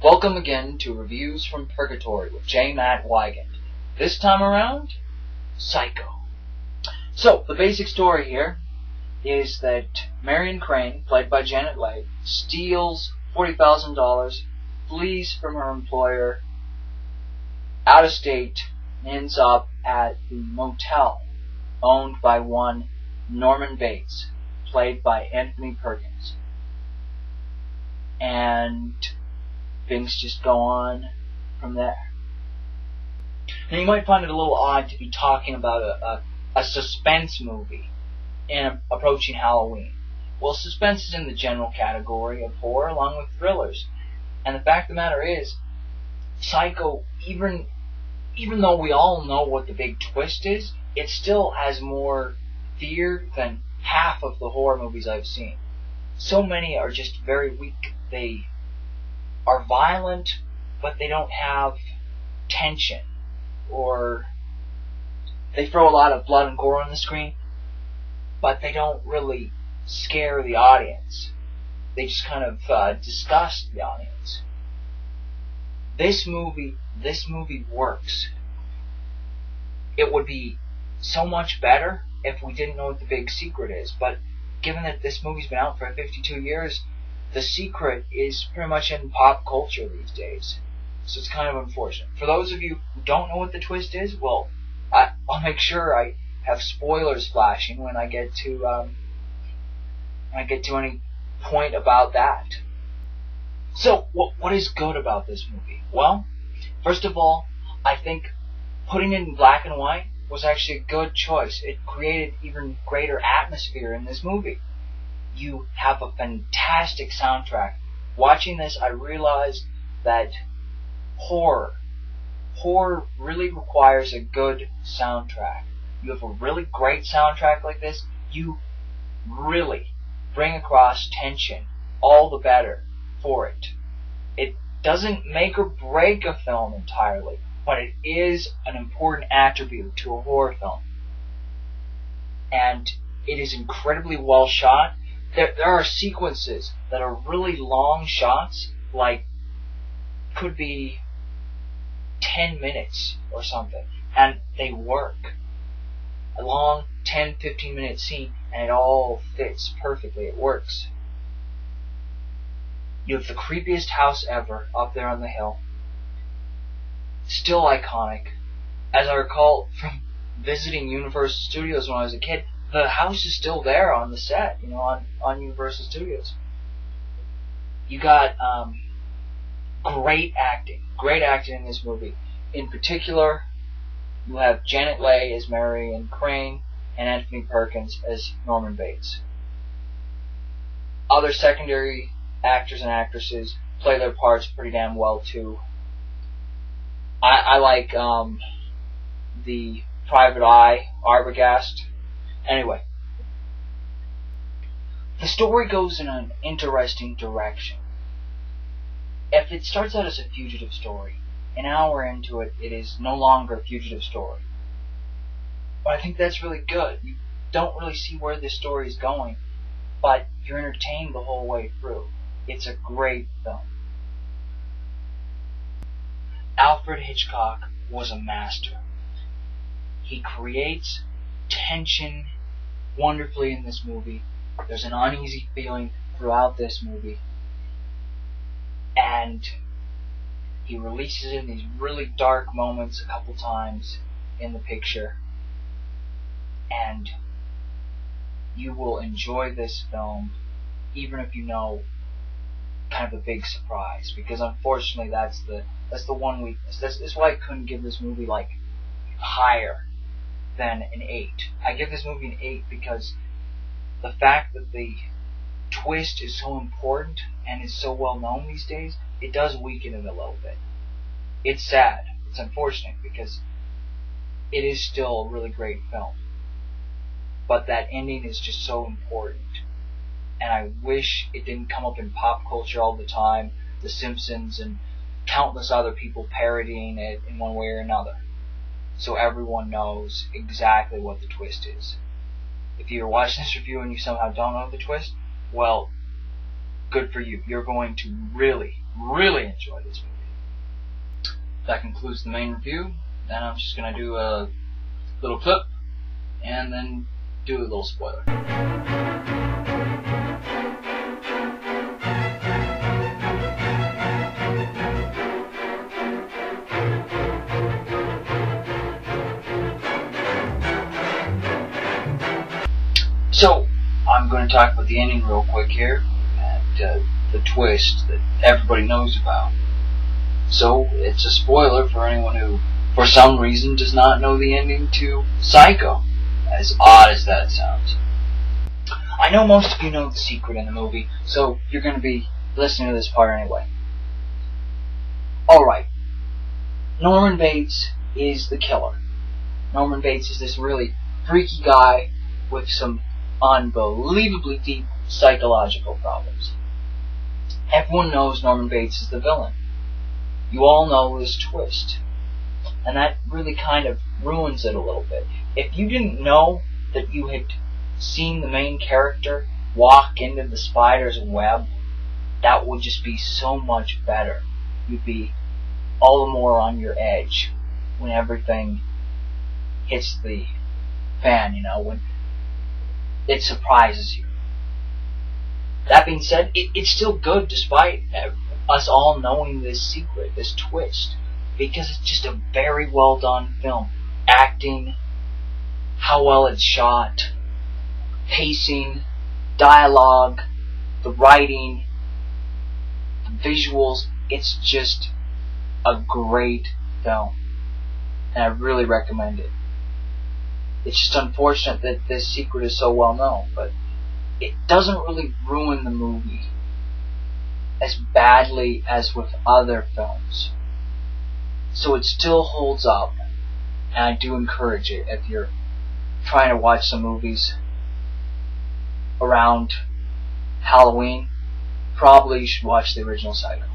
Welcome again to Reviews from Purgatory with J. Matt Wygant. This time around, Psycho. So, the basic story here is that Marion Crane, played by Janet Leigh, steals $40,000, flees from her employer, out of state, and ends up at the motel owned by one Norman Bates, played by Anthony Perkins. And things just go on from there. And you might find it a little odd to be talking about a suspense movie in approaching Halloween. Well, suspense is in the general category of horror along with thrillers. And the fact of the matter is, Psycho, even though we all know what the big twist is, it still has more fear than half of the horror movies I've seen. So many are just very weak. They are violent, but they don't have tension, or they throw a lot of blood and gore on the screen, but they don't really scare the audience. They just kind of disgust the audience. This movie works. It would be so much better if we didn't know what the big secret is, but given that this movie's been out for 52 years, the secret is pretty much in pop culture these days. So it's kind of unfortunate. For those of you who don't know what the twist is, well, I'll make sure I have spoilers flashing when I get to any point about that. So, what is good about this movie? Well, first of all, I think putting it in black and white was actually a good choice. It created even greater atmosphere in this movie. You have a fantastic soundtrack. Watching this, I realized that horror really requires a good soundtrack. You have a really great soundtrack like this, you really bring across tension all the better for it. It doesn't make or break a film entirely, but it is an important attribute to a horror film. And it is incredibly well shot. There are sequences that are really long shots, like could be 10 minutes or something, and they work. A long 10-15 minute scene, and it all fits perfectly. It works. You have the creepiest house ever up there on the hill. Still iconic. As I recall from visiting Universal Studios when I was a kid, the house is still there on the set, on Universal Studios. You got great acting in this movie. In particular, you have Janet Leigh as Marion Crane and Anthony Perkins as Norman Bates. Other secondary actors and actresses play their parts pretty damn well too. I like the Private Eye, Arbogast. Anyway, the story goes in an interesting direction. If it starts out as a fugitive story, an hour into it, it is no longer a fugitive story. But I think that's really good. You don't really see where this story is going, but you're entertained the whole way through. It's a great film. Alfred Hitchcock was a master. He creates tension wonderfully in this movie. There's an uneasy feeling throughout this movie, and he releases it in these really dark moments a couple times in the picture, and you will enjoy this film even if you know kind of the big surprise, because unfortunately that's the one weakness. That's why I couldn't give this movie like higher than an 8. I give this movie an 8 because the fact that the twist is so important and is so well known these days, it does weaken it a little bit. It's sad. It's unfortunate because it is still a really great film. But that ending is just so important. And I wish it didn't come up in pop culture all the time. The Simpsons and countless other people parodying it in one way or another. So everyone knows exactly what the twist is. If you're watching this review and you somehow don't know the twist, well, good for you. You're going to really, really enjoy this movie. That concludes the main review. Then I'm just going to do a little clip and then do a little spoiler. So, I'm going to talk about the ending real quick here, and the twist that everybody knows about. So, it's a spoiler for anyone who, for some reason, does not know the ending to Psycho, as odd as that sounds. I know most of you know the secret in the movie, so you're going to be listening to this part anyway. Alright, Norman Bates is the killer. Norman Bates is this really freaky guy with some unbelievably deep psychological problems. Everyone knows Norman Bates is the villain. You all know this twist. And that really kind of ruins it a little bit. If you didn't know that you had seen the main character walk into the spider's web, that would just be so much better. You'd be all the more on your edge when everything hits the fan, when it surprises you. That being said, it's still good despite us all knowing this secret, this twist, because it's just a very well done film. Acting, how well it's shot, pacing, dialogue, the writing, the visuals. It's just a great film, and I really recommend it. It's just unfortunate that this secret is so well known, but it doesn't really ruin the movie as badly as with other films. So it still holds up, and I do encourage it if you're trying to watch some movies around Halloween. Probably you should watch the original Psycho.